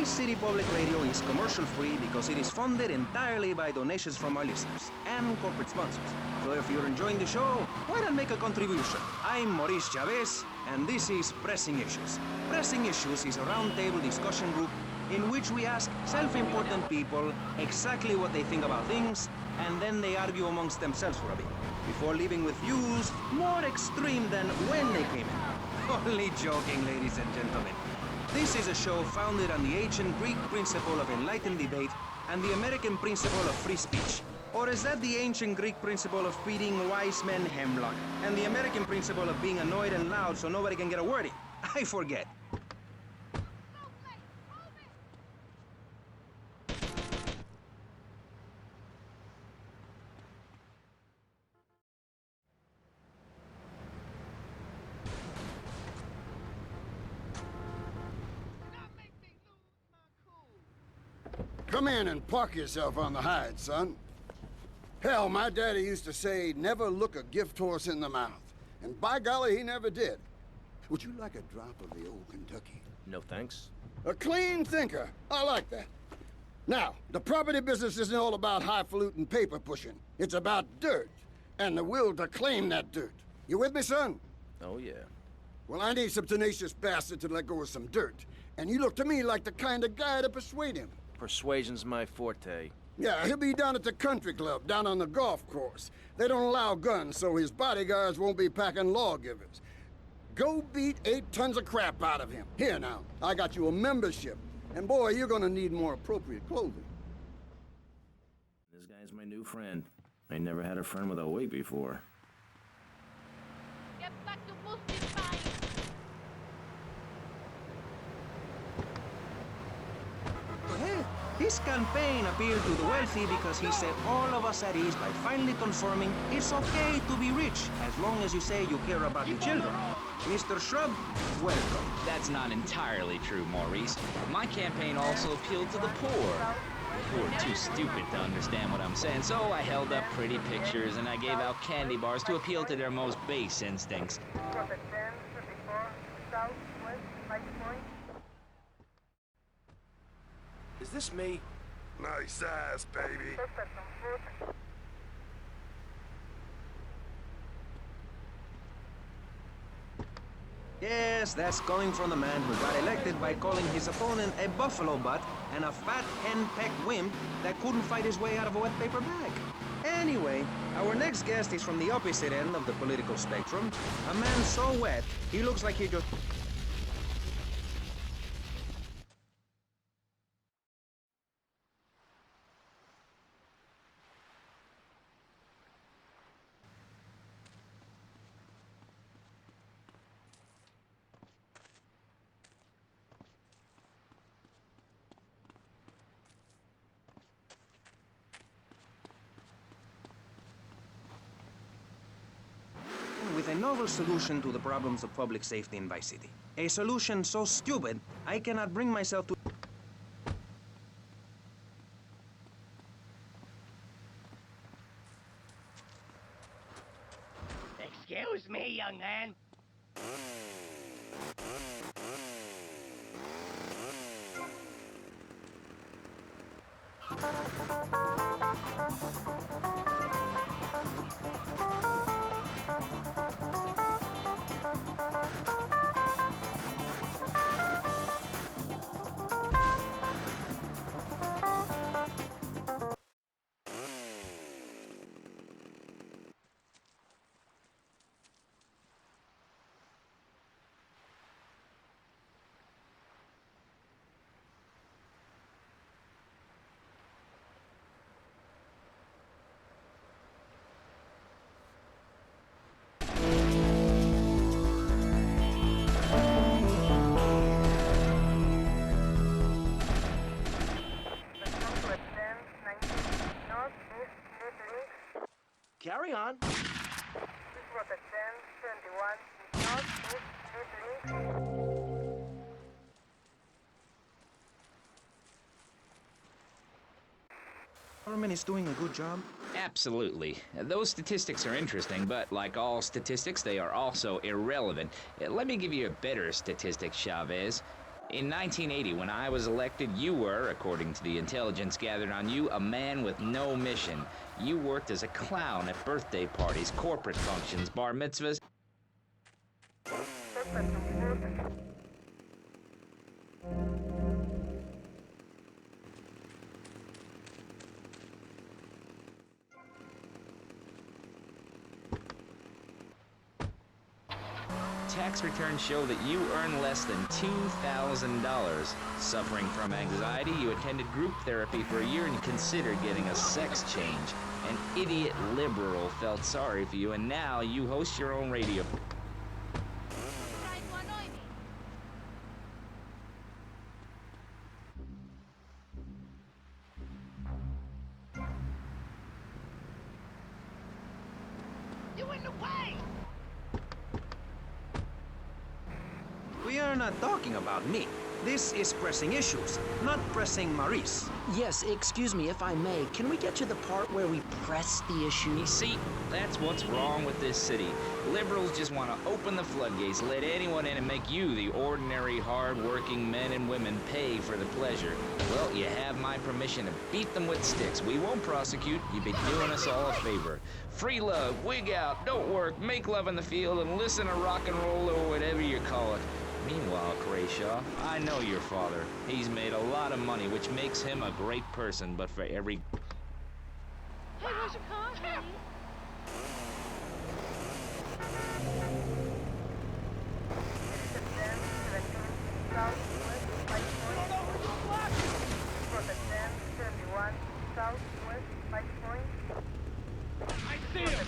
Vice City Public Radio is commercial-free because it is funded entirely by donations from our listeners and corporate sponsors. So if you're enjoying the show, why not make a contribution? I'm Maurice Chavez, and this is Pressing Issues. Pressing Issues is a roundtable discussion group in which we ask self-important people exactly what they think about things, and then they argue amongst themselves for a bit, before leaving with views more extreme than when they came in. Only joking, ladies and gentlemen. This is a show founded on the ancient Greek principle of enlightened debate and the American principle of free speech. Or is that the ancient Greek principle of feeding wise men hemlock and the American principle of being annoyed and loud so nobody can get a word in? I forget. Come in and park yourself on the hide, son. Hell, my daddy used to say, never look a gift horse in the mouth. And by golly, he never did. Would you like a drop of the old Kentucky? No thanks. A clean thinker. I like that. Now, the property business isn't all about highfalutin paper pushing. It's about dirt, and the will to claim that dirt. You with me, son? Oh, yeah. Well, I need some tenacious bastard to let go of some dirt. And you look to me like the kind of guy to persuade him. Persuasion's my forte. Yeah, he'll be down at the country club, down on the golf course. They don't allow guns, so his bodyguards won't be packing lawgivers. Go beat 8 tons of crap out of him. Here now, I got you a membership. And boy, you're gonna need more appropriate clothing. This guy's my new friend. I never had a friend with a wig before. Get back to boosting time! This campaign appealed to the wealthy because he set all of us at ease by finally confirming it's okay to be rich as long as you say you care about your children. Mr. Shrub, welcome. That's not entirely true, Maurice. My campaign also appealed to the poor. Who are too stupid to understand what I'm saying, so I held up pretty pictures and I gave out candy bars to appeal to their most base instincts. Is this me? Nice ass, baby. Yes, that's coming from the man who got elected by calling his opponent a buffalo butt and a fat hen-pecked wimp that couldn't fight his way out of a wet paper bag. Anyway, our next guest is from the opposite end of the political spectrum. A man so wet, he looks like he just... with a novel solution to the problems of public safety in Vice City. A solution so stupid, I cannot bring myself to... Excuse me, young man. Carry on. Government is doing a good job. Absolutely. Those statistics are interesting, but like all statistics, they are also irrelevant. Let me give you a better statistic, Chavez. In 1980, when I was elected, you were, according to the intelligence gathered on you, a man with no mission. You worked as a clown at birthday parties, corporate functions, bar mitzvahs. Tax returns show that you earn less than $2,000. Suffering from anxiety, you attended group therapy for a year and considered getting a sex change. An idiot liberal felt sorry for you, and now you host your own radio. You in the way! We are not talking about me. This is pressing issues, not pressing Maurice. Yes, excuse me, if I may. Can we get to the part where we press the issue? You see, that's what's wrong with this city. Liberals just want to open the floodgates, let anyone in and make you, the ordinary, hard-working men and women, pay for the pleasure. Well, you have my permission to beat them with sticks. We won't prosecute. You'd be doing us all a favor. Free love, wig out, don't work, make love in the field, and listen to rock and roll or whatever you call it. Meanwhile, Crayshaw, I know your father. He's made a lot of money, which makes him a great person, but for every... Hey, where's your car, honey? I see him!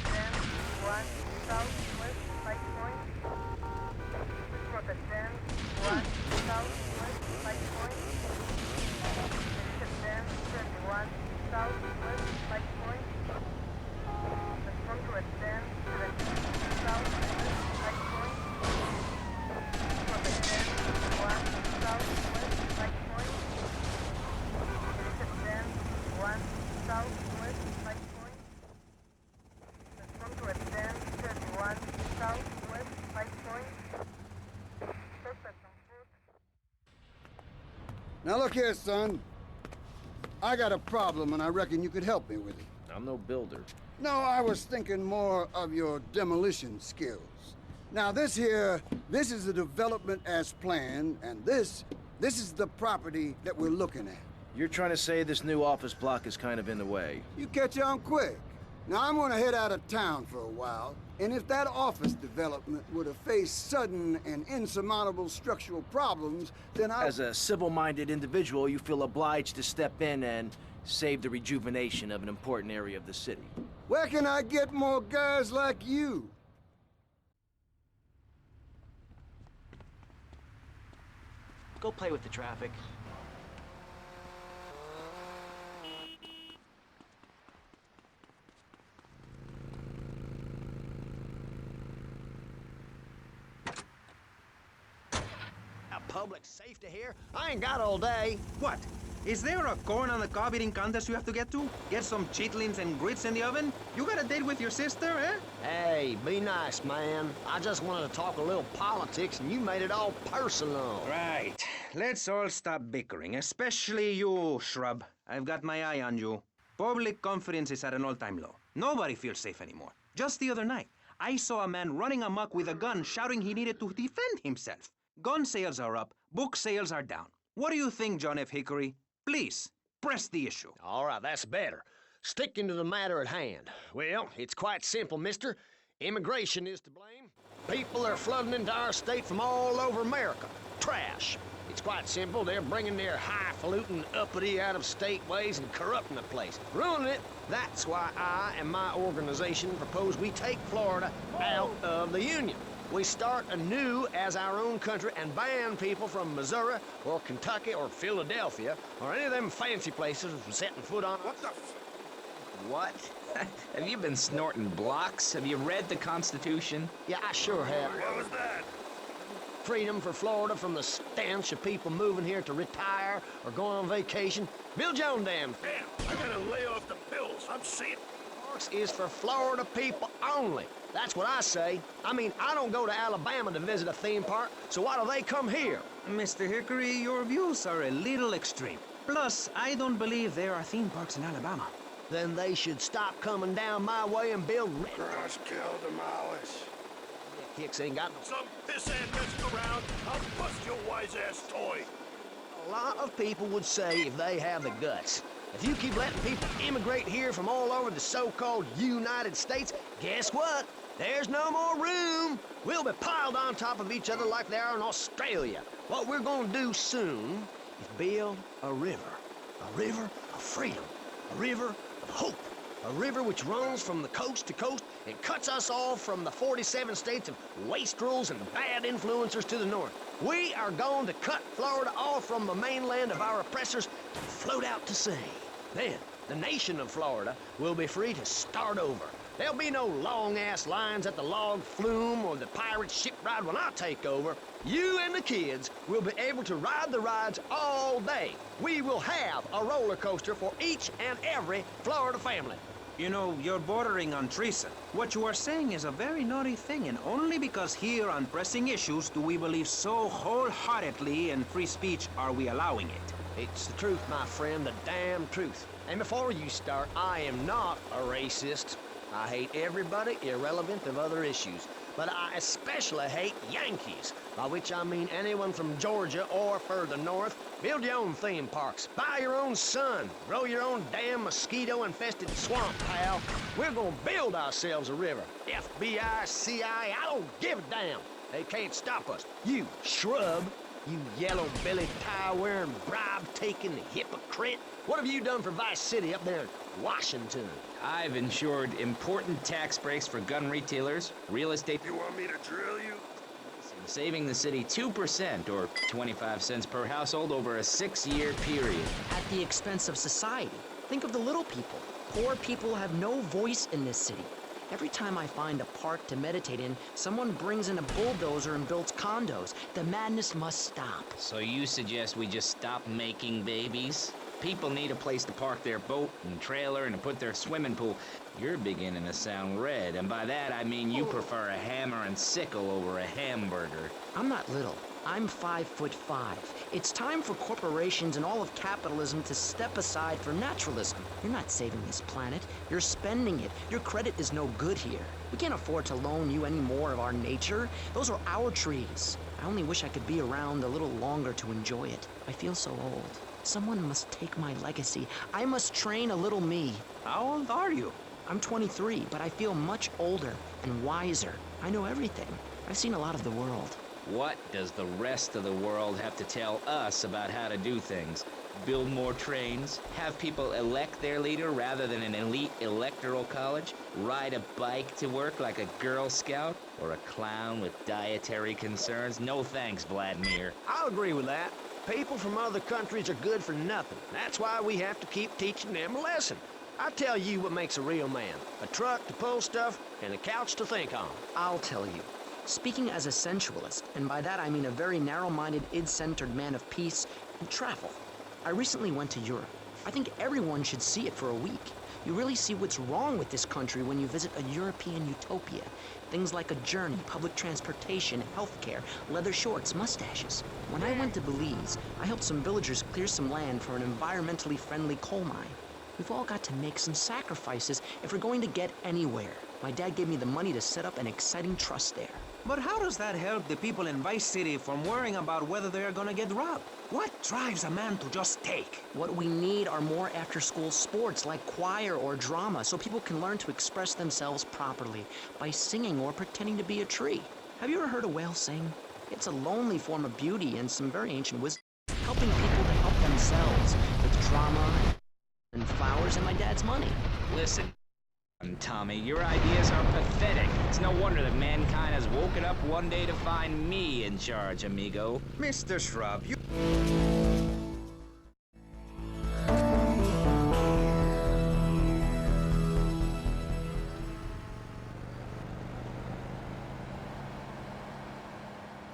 Now look here, son. I got a problem, and I reckon you could help me with it. I'm no builder. No, I was thinking more of your demolition skills. Now, this here, this is the development as planned, and this is the property that we're looking at. You're trying to say this new office block is kind of in the way. You catch on quick. Now, I'm gonna head out of town for a while, and if that office development were to face sudden and insurmountable structural problems, then As a civil-minded individual, you feel obliged to step in and save the rejuvenation of an important area of the city. Where can I get more guys like you? Go play with the traffic. Public safety here? I ain't got all day. What? Is there a corn on the cob eating contest you have to get to? Get some chitlins and grits in the oven? You got a date with your sister, eh? Hey, be nice, man. I just wanted to talk a little politics, and you made it all personal. Right. Let's all stop bickering, especially you, Shrub. I've got my eye on you. Public confidence is at an all-time low. Nobody feels safe anymore. Just the other night, I saw a man running amok with a gun shouting he needed to defend himself. Gun sales are up, book sales are down. What do you think, John F. Hickory? Please, press the issue. All right, that's better. Sticking to the matter at hand. Well, it's quite simple, mister. Immigration is to blame. People are flooding into our state from all over America. Trash. It's quite simple. They're bringing their highfalutin, uppity, out-of-state ways and corrupting the place. Ruining it. That's why I and my organization propose we take Florida out of the Union. We start anew as our own country and ban people from Missouri or Kentucky or Philadelphia or any of them fancy places from setting foot on. What the What? Have you been snorting blocks? Have you read the Constitution? Yeah, I sure have. What was that? Freedom for Florida from the stench of people moving here to retire or go on vacation. Bill Jones, damn. Damn, I gotta lay off the pills. I'm sick. parks is for Florida people only. That's what I say. I mean, I don't go to Alabama to visit a theme park, so why do they come here? Mr. Hickory, your views are a little extreme. Plus, I don't believe there are theme parks in Alabama. Then they should stop coming down my way and build Crush, kill, demolish. Hicks ain't got no... Some pissant messing around, I'll bust your wise-ass toy. A lot of people would say if they have the guts. If you keep letting people immigrate here from all over the so-called United States, guess what? There's no more room. We'll be piled on top of each other like they are in Australia. What we're gonna do soon is build a river. A river of freedom. A river of hope. A river which runs from the coast to coast and cuts us off from the 47 states of wastrels and bad influencers to the north. We are going to cut Florida off from the mainland of our oppressors and float out to sea. Then, the nation of Florida will be free to start over. There'll be no long-ass lines at the log flume or the pirate shipyard when I take over. You and the kids will be able to ride the rides all day. We will have a roller coaster for each and every Florida family. You know, you're bordering on treason. What you are saying is a very naughty thing, and only because here on pressing issues do we believe so wholeheartedly in free speech are we allowing it. It's the truth, my friend, the damn truth. And before you start, I am not a racist. I hate everybody irrelevant of other issues. But I especially hate Yankees, by which I mean anyone from Georgia or further north. Build your own theme parks, buy your own sun, grow your own damn mosquito-infested swamp, pal. We're gonna build ourselves a river. FBI, CIA, I don't give a damn. They can't stop us. You shrub, you yellow-bellied, tie-wearing, bribe-taking hypocrite. What have you done for Vice City up there in Washington? I've ensured important tax breaks for gun retailers, real estate, You want me to drill you? saving the city 2% or 25 cents per household over a 6-year period. At the expense of society. Think of the little people. Poor people have no voice in this city. Every time I find a park to meditate in, someone brings in a bulldozer and builds condos. The madness must stop. So you suggest we just stop making babies? People need a place to park their boat and trailer and to put their swimming pool. You're beginning to sound red, and by that I mean you prefer a hammer and sickle over a hamburger. I'm not little. I'm 5'5". It's time for corporations and all of capitalism to step aside for naturalism. You're not saving this planet. You're spending it. Your credit is no good here. We can't afford to loan you any more of our nature. Those are our trees. I only wish I could be around a little longer to enjoy it. I feel so old. Someone must take my legacy. I must train a little me. How old are you? I'm 23, but I feel much older and wiser. I know everything. I've seen a lot of the world. What does the rest of the world have to tell us about how to do things? Build more trains? Have people elect their leader rather than an elite electoral college? Ride a bike to work like a Girl Scout? Or a clown with dietary concerns? No thanks, Vladimir. I'll agree with that. People from other countries are good for nothing. That's why we have to keep teaching them a lesson. I tell you what makes a real man. A truck to pull stuff and a couch to think on. I'll tell you. Speaking as a sensualist, and by that I mean a very narrow-minded, id-centered man of peace and travel. I recently went to Europe. I think everyone should see it for a week. You really see what's wrong with this country when you visit a European utopia. Things like a journey, public transportation, healthcare, leather shorts, mustaches. When I went to Belize, I helped some villagers clear some land for an environmentally friendly coal mine. We've all got to make some sacrifices if we're going to get anywhere. My dad gave me the money to set up an exciting trust there. But how does that help the people in Vice City from worrying about whether they're gonna get robbed? What drives a man to just take? What we need are more after-school sports like choir or drama so people can learn to express themselves properly by singing or pretending to be a tree. Have you ever heard a whale sing? It's a lonely form of beauty and some very ancient wisdom, helping people to help themselves with drama and flowers and my dad's money. Listen, Tommy, your ideas are pathetic. It's no wonder that mankind has woken up one day to find me in charge, amigo. Mr. Shrub, you...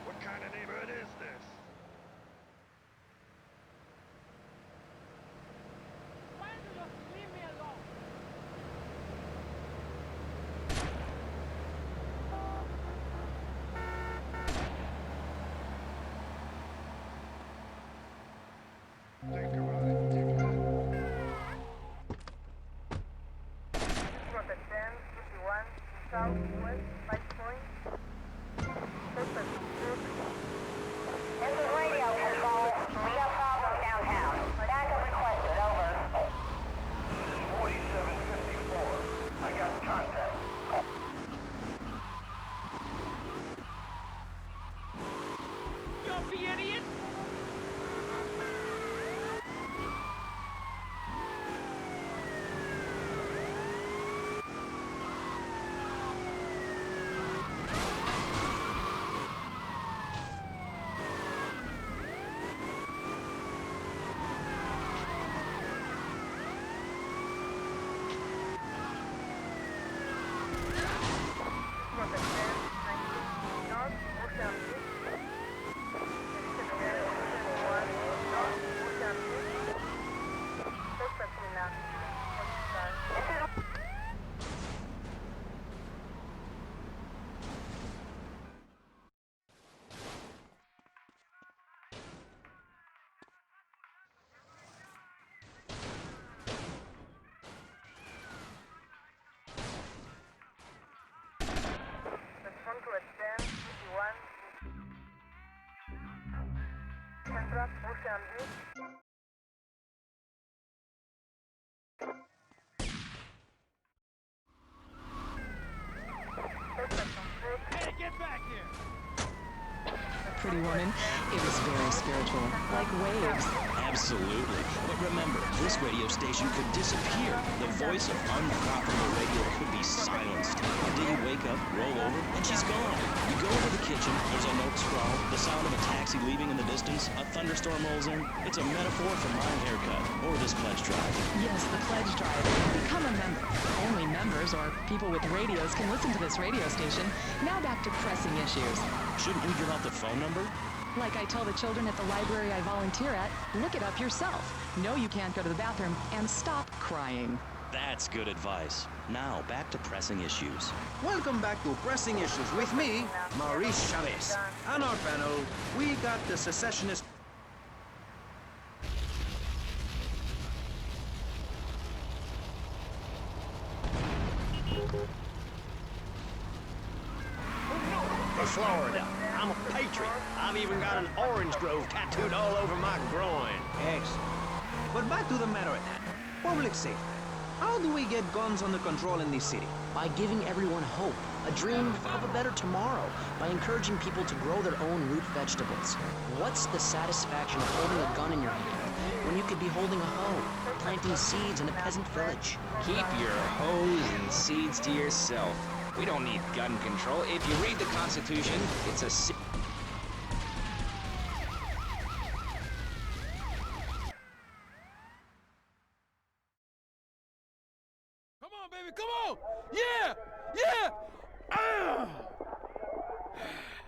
What kind of neighborhood is this? Why don't you just leave me alone? Southwest 5 point. This is radio control. We got problems downtown. Backup requested, over. This is 4754. I got contact. Jumpy idiot! Hey, get back here! Pretty woman, it was very spiritual, like waves. Absolutely. But remember, this radio station could disappear. The voice of unprofitable radio could be silenced. Until you wake up, roll over, and she's gone. You go into the kitchen, there's a note scrawl, the sound of a taxi leaving in the distance, a thunderstorm rolls in. It's a metaphor for my haircut, or this pledge drive. Yes, the pledge drive. Become a member. Only members or people with radios can listen to this radio station. Now back to pressing issues. Shouldn't we give out the phone number? Like I tell the children at the library I volunteer at, look it up yourself. No, you can't go to the bathroom, and stop crying. That's good advice. Now, back to pressing issues. Welcome back to Pressing Issues with me, Maurice Chavez. On our panel, we got the secessionist... For Florida. I'm a patriot. I've even got an orange grove tattooed all over my groin. Excellent. But back to the matter at hand. Public safety. How do we get guns under control in this city? By giving everyone hope, a dream of a better tomorrow, by encouraging people to grow their own root vegetables. What's the satisfaction of holding a gun in your hand when you could be holding a hoe, planting seeds in a peasant village? Keep your hoes and seeds to yourself. We don't need gun control. If you read the Constitution, it's a... Come on, baby, come on! Yeah! Yeah! Ah!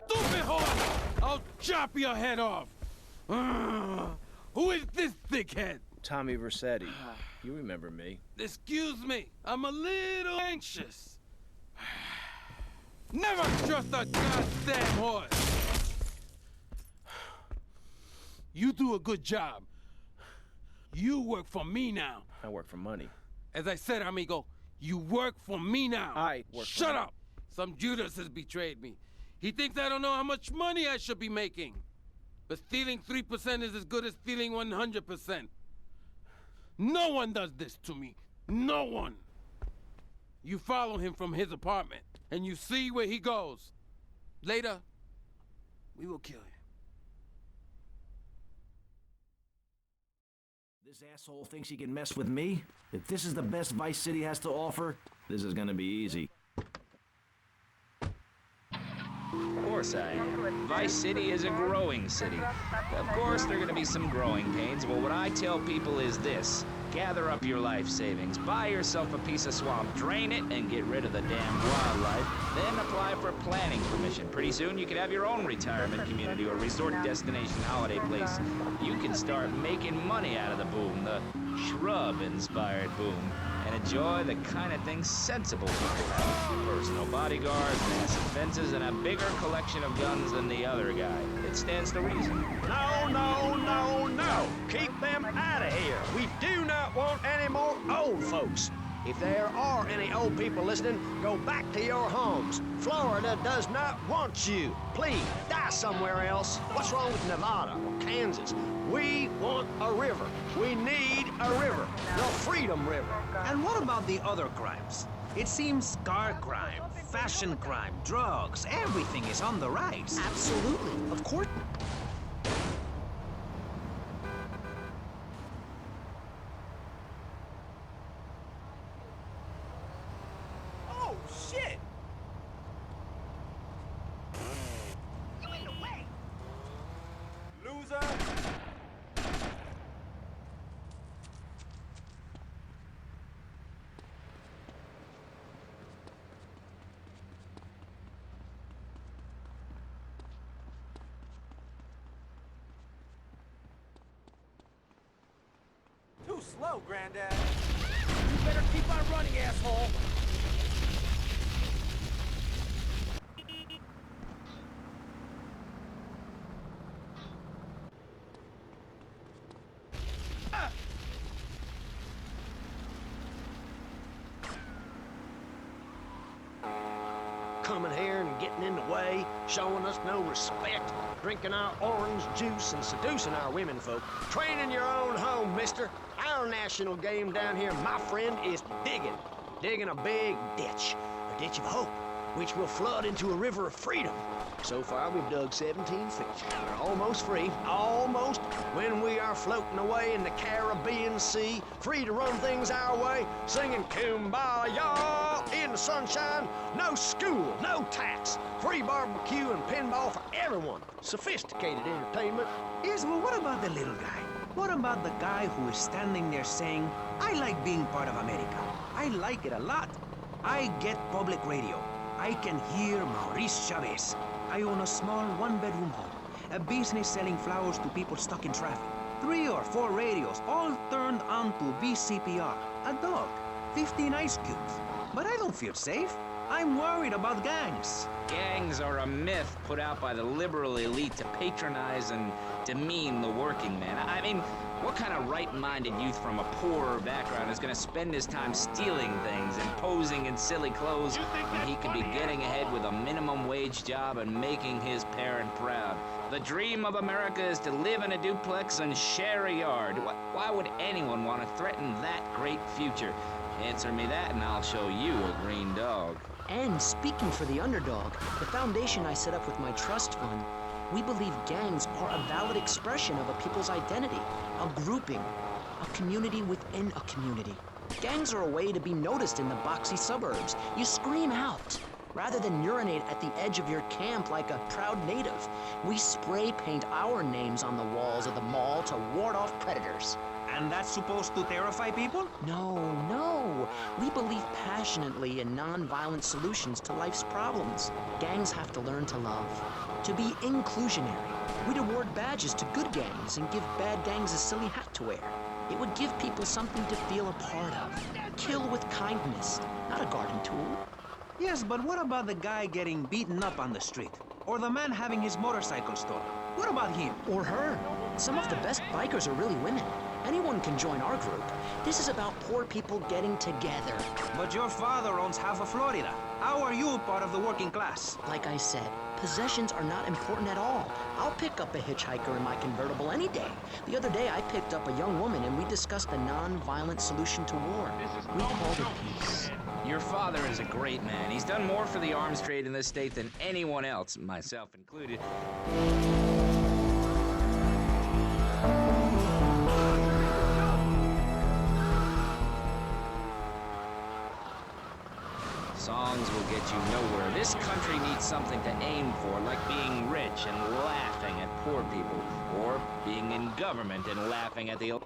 Stupid horse! I'll chop your head off! Who is this thickhead? Tommy Vercetti. You remember me. Excuse me, I'm a little anxious. Never trust a goddamn horse! You do a good job. You work for me now. I work for money. As I said, amigo, you work for me now. I work for Shut money. up! Some Judas has betrayed me. He thinks I don't know how much money I should be making. But stealing 3% is as good as stealing 100%. No one does this to me. No one. You follow him from his apartment, and you see where he goes. Later, we will kill him. This asshole thinks he can mess with me? If this is the best Vice City has to offer, this is gonna be easy. Of course I am. Vice City is a growing city. Of course, there are going to be some growing pains, but what I tell people is this. Gather up your life savings, buy yourself a piece of swamp, drain it, and get rid of the damn wildlife. Then apply for planning permission. Pretty soon, you could have your own retirement community or resort destination holiday place. You can start making money out of the boom, the shrub-inspired boom, and enjoy the kind of things sensible people have. Personal bodyguards, massive fences, and a bigger collection of guns than the other guy. It stands to reason. No, no, no, no. Keep them out of here. We do not want any more old folks. If there are any old people listening, go back to your homes. Florida does not want you. Please, die somewhere else. What's wrong with Nevada or Kansas? We want a river. We need a river. The Freedom River. And what about the other crimes? It seems car crime, fashion crime, drugs, everything is on the rise. Absolutely. Of course. Oh, shit! You in the way! Loser! Too slow, Granddad. You better keep on running, asshole. Coming here and getting in the way, showing us no respect, drinking our orange juice and seducing our women folk. Training your own home, mister. Our national game down here, my friend, is digging. Digging a big ditch. A ditch of hope, which will flood into a river of freedom. So far, we've dug 17 feet. We're almost free, almost, when we are floating away in the Caribbean Sea, free to run things our way, singing Kumbaya in the sunshine. No school, no tax, free barbecue and pinball for everyone. Sophisticated entertainment. Yes, but what about the little guy? What about the guy who is standing there saying, I like being part of America. I like it a lot. I get public radio. I can hear Maurice Chavez. I own a small one-bedroom home, a business selling flowers to people stuck in traffic. 3 or 4 radios, all turned on to BCPR. A dog, 15 ice cubes. But I don't feel safe. I'm worried about gangs. Gangs are a myth put out by the liberal elite to patronize and demean the working man. I mean, what kind of right-minded youth from a poorer background is going to spend his time stealing things and posing in silly clothes when he could be getting ahead with a minimum wage job and making his parent proud? The dream of America is to live in a duplex and share a yard. Why would anyone want to threaten that great future? Answer me that and I'll show you a green dog. And speaking for the underdog, the foundation I set up with my trust fund, we believe gangs are a valid expression of a people's identity, a grouping, a community within a community. Gangs are a way to be noticed in the boxy suburbs. You scream out. Rather than urinate at the edge of your camp like a proud native, we spray paint our names on the walls of the mall to ward off predators. And that's supposed to terrify people? No. We believe passionately in non-violent solutions to life's problems. Gangs have to learn to love, to be inclusionary. We'd award badges to good gangs and give bad gangs a silly hat to wear. It would give people something to feel a part of. Kill with kindness, not a garden tool. Yes, but what about the guy getting beaten up on the street? Or the man having his motorcycle stolen? What about him? Or her. Some of the best bikers are really women. Anyone can join our group. This is about poor people getting together. But your father owns half of Florida. How are you part of the working class? Like I said, possessions are not important at all. I'll pick up a hitchhiker in my convertible any day. The other day, I picked up a young woman and we discussed a non-violent solution to war. We called it peace. Your father is a great man. He's done more for the arms trade in this state than anyone else, myself included. Songs will get you nowhere. This country needs something to aim for, like being rich and laughing at poor people, or being in government and laughing at the...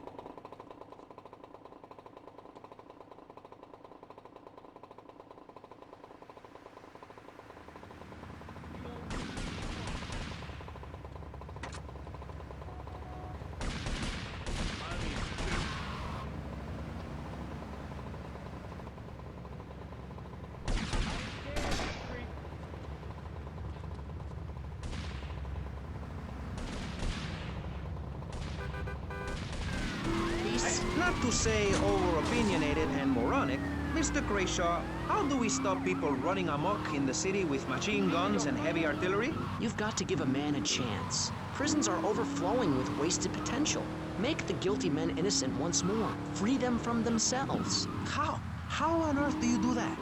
Not to say over-opinionated and moronic, Mr. Krayshaw, how do we stop people running amok in the city with machine guns and heavy artillery? You've got to give a man a chance. Prisons are overflowing with wasted potential. Make the guilty men innocent once more. Free them from themselves. How? How on earth do you do that?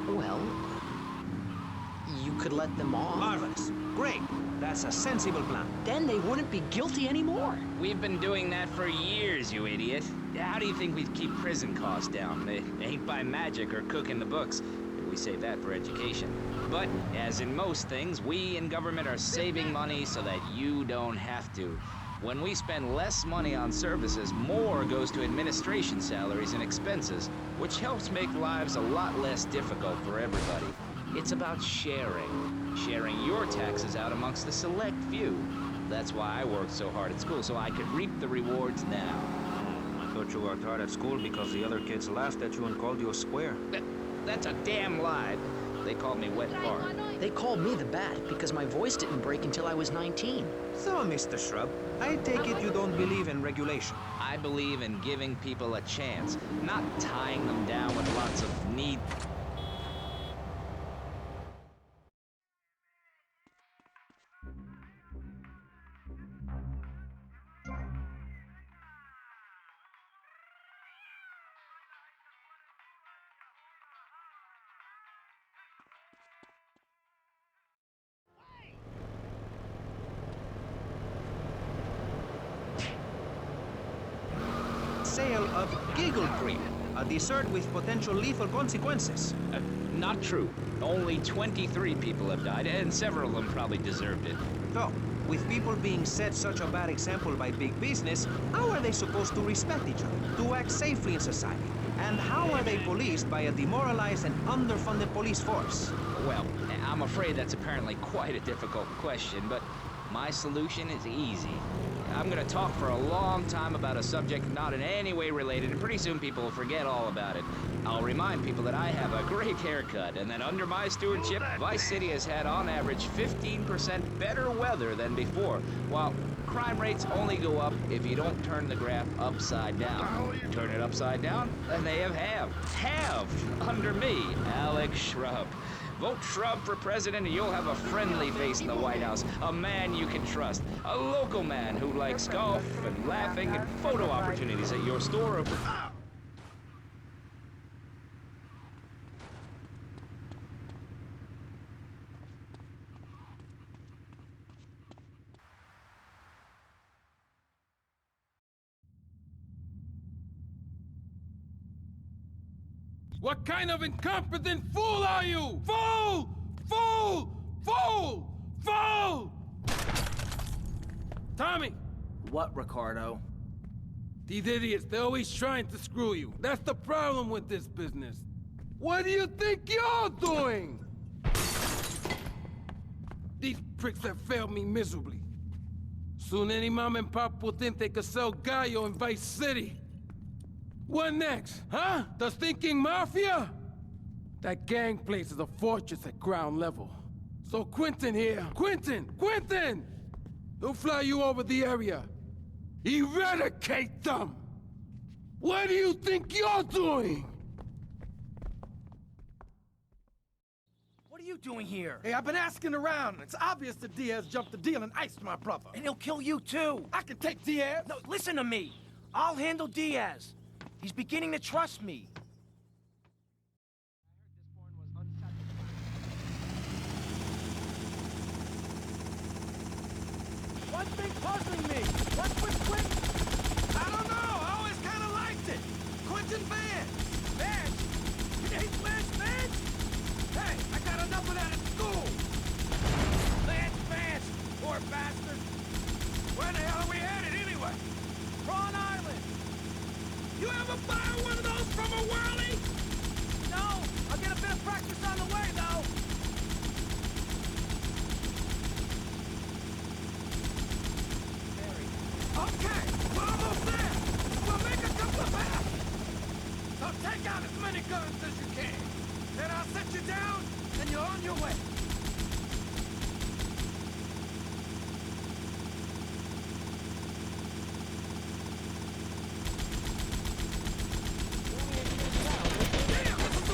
Well, you could let them off. Marvelous. Great. That's a sensible plan. Then they wouldn't be guilty anymore. We've been doing that for years, you idiot. How do you think we'd keep prison costs down? They ain't by magic or cooking the books. We save that for education. But, as in most things, we in government are saving money so that you don't have to. When we spend less money on services, more goes to administration salaries and expenses, which helps make lives a lot less difficult for everybody. It's about sharing. Sharing your taxes out amongst the select few. That's why I worked so hard at school, so I could reap the rewards now. I thought you worked hard at school because the other kids laughed at you and called you a square. That's a damn lie. They called me Wet Bart. They called me the Bat because my voice didn't break until I was 19. So, Mr. Shrub, I take it you don't believe in regulation. I believe in giving people a chance, not tying them down with lots of need. Sale of Giggle Cream, a dessert with potential lethal consequences. Not true. Only 23 people have died, and several of them probably deserved it. So, with people being set such a bad example by big business, how are they supposed to respect each other, to act safely in society? And how are they policed by a demoralized and underfunded police force? Well, I'm afraid that's apparently quite a difficult question, but my solution is easy. I'm gonna talk for a long time about a subject not in any way related, and pretty soon people will forget all about it. I'll remind people that I have a great haircut, and that under my stewardship, Vice City has had on average 15% better weather than before, while crime rates only go up if you don't turn the graph upside down. Turn it upside down, and they have halved under me, Alex Shrub. Vote Shrub for president and you'll have a friendly face in the White House, a man you can trust, a local man who likes golf and laughing and photo opportunities at your store of... What kind of incompetent fool are you? Fool! Fool! Fool! Fool! Tommy! What, Ricardo? These idiots, they're always trying to screw you. That's the problem with this business. What do you think you're doing? These pricks have failed me miserably. Soon any mom and pop will think they could sell Gallo in Vice City. What next, huh? The Stinking Mafia? That gang place is a fortress at ground level. So Quentin here, Quentin! He'll fly you over the area. Eradicate them! What do you think you're doing? What are you doing here? Hey, I've been asking around. It's obvious that Diaz jumped the deal and iced my brother. And he'll kill you too. I can take Diaz. No, listen to me. I'll handle Diaz. He's beginning to trust me. One thing puzzling me. What's with Quentin? I don't know. I always kind of liked it. Quentin Vance. Vance? You hate Vance Vance? Hey, I got enough of that at school. Vance, poor bastard. Where the hell are we headed anyway? Prawn Island. You ever fire one of those from a whirly? No, I'll get a bit of practice on the way, though. Okay, we're almost there. We'll make a couple of passes. So take out as many guns as you can. Then I'll set you down, and you're on your way. Damn, this is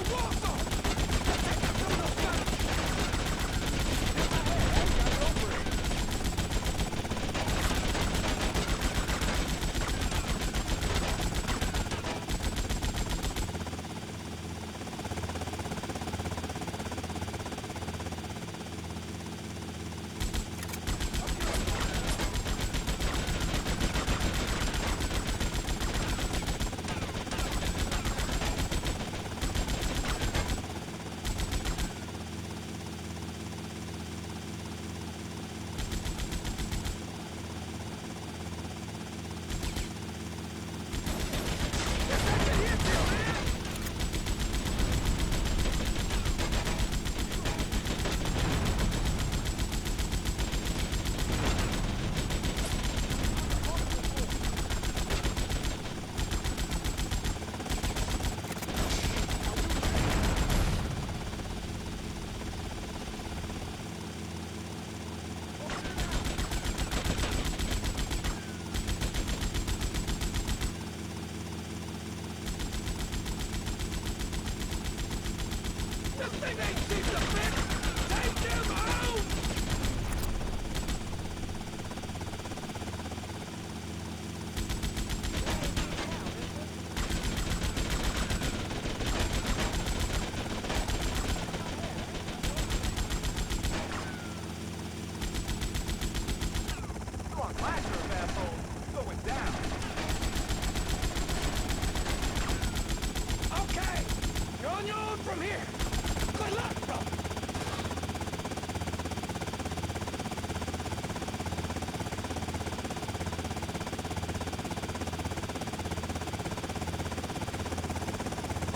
thing ain't cheap to fix! Take them out! Come on, blast her, asshole! Going down! Okay! You're on your own from here! Good luck, bro!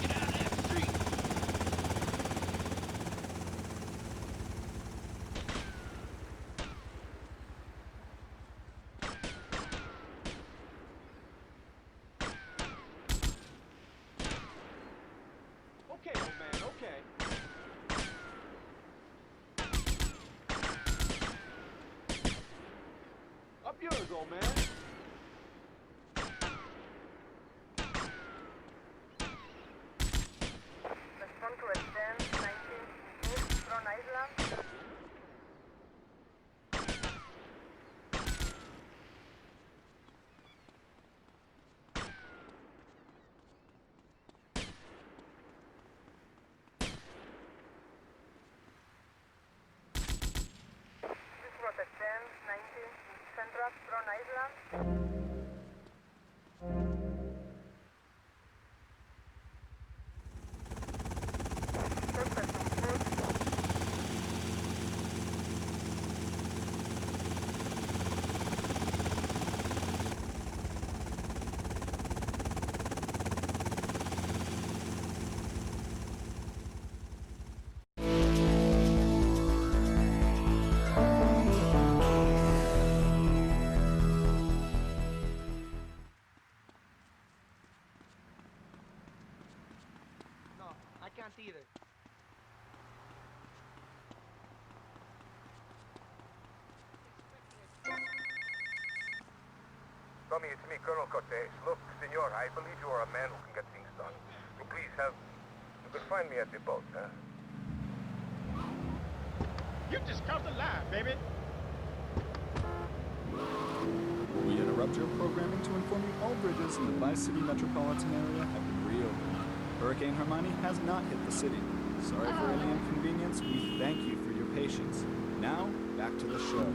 Get out of that street. Okay, old man, okay. Up yours, old man. Respond to extend 19 East Front Island. This was extend 19 Central Front Island. Suspect on foot. No, I can't either. Tommy, it's me, Colonel Cortez. Look, senor, I believe you are a man who can get things done. So please have... You can find me at the boat, huh? You just crossed the line, baby. We interrupt your programming to inform you all bridges in the Vice City metropolitan area have been reopened. Hurricane Hermione has not hit the city. Sorry for any inconvenience. We thank you for your patience. Now, back to the show.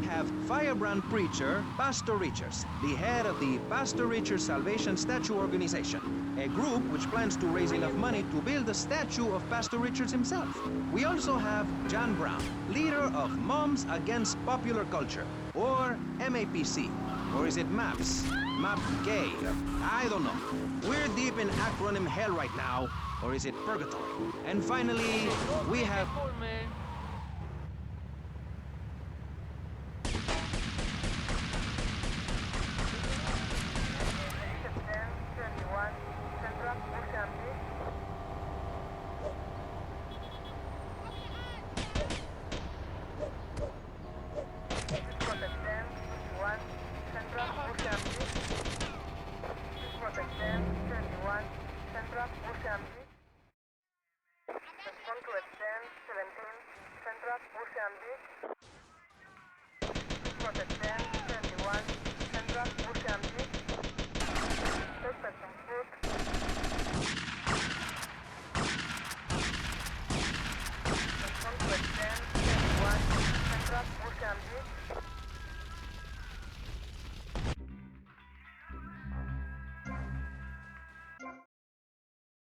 Have Firebrand Preacher, Pastor Richards, the head of the Pastor Richards Salvation Statue Organization, a group which plans to raise enough money to build a statue of Pastor Richards himself. We also have John Brown, leader of Moms Against Popular Culture, or MAPC. Or is it MAPS? MAP-Gay? I don't know. We're deep in acronym hell right now, or is it purgatory? And finally, we have... Extend 31 Central Mozambique. This was extend 21 Central Mozambique. This was extend 31 Central Mozambique. Respond to extend 17 Central Mozambique. This was extend 31 Central Mozambique. Suspect on foot. Respond to extend 31 Central Mozambique.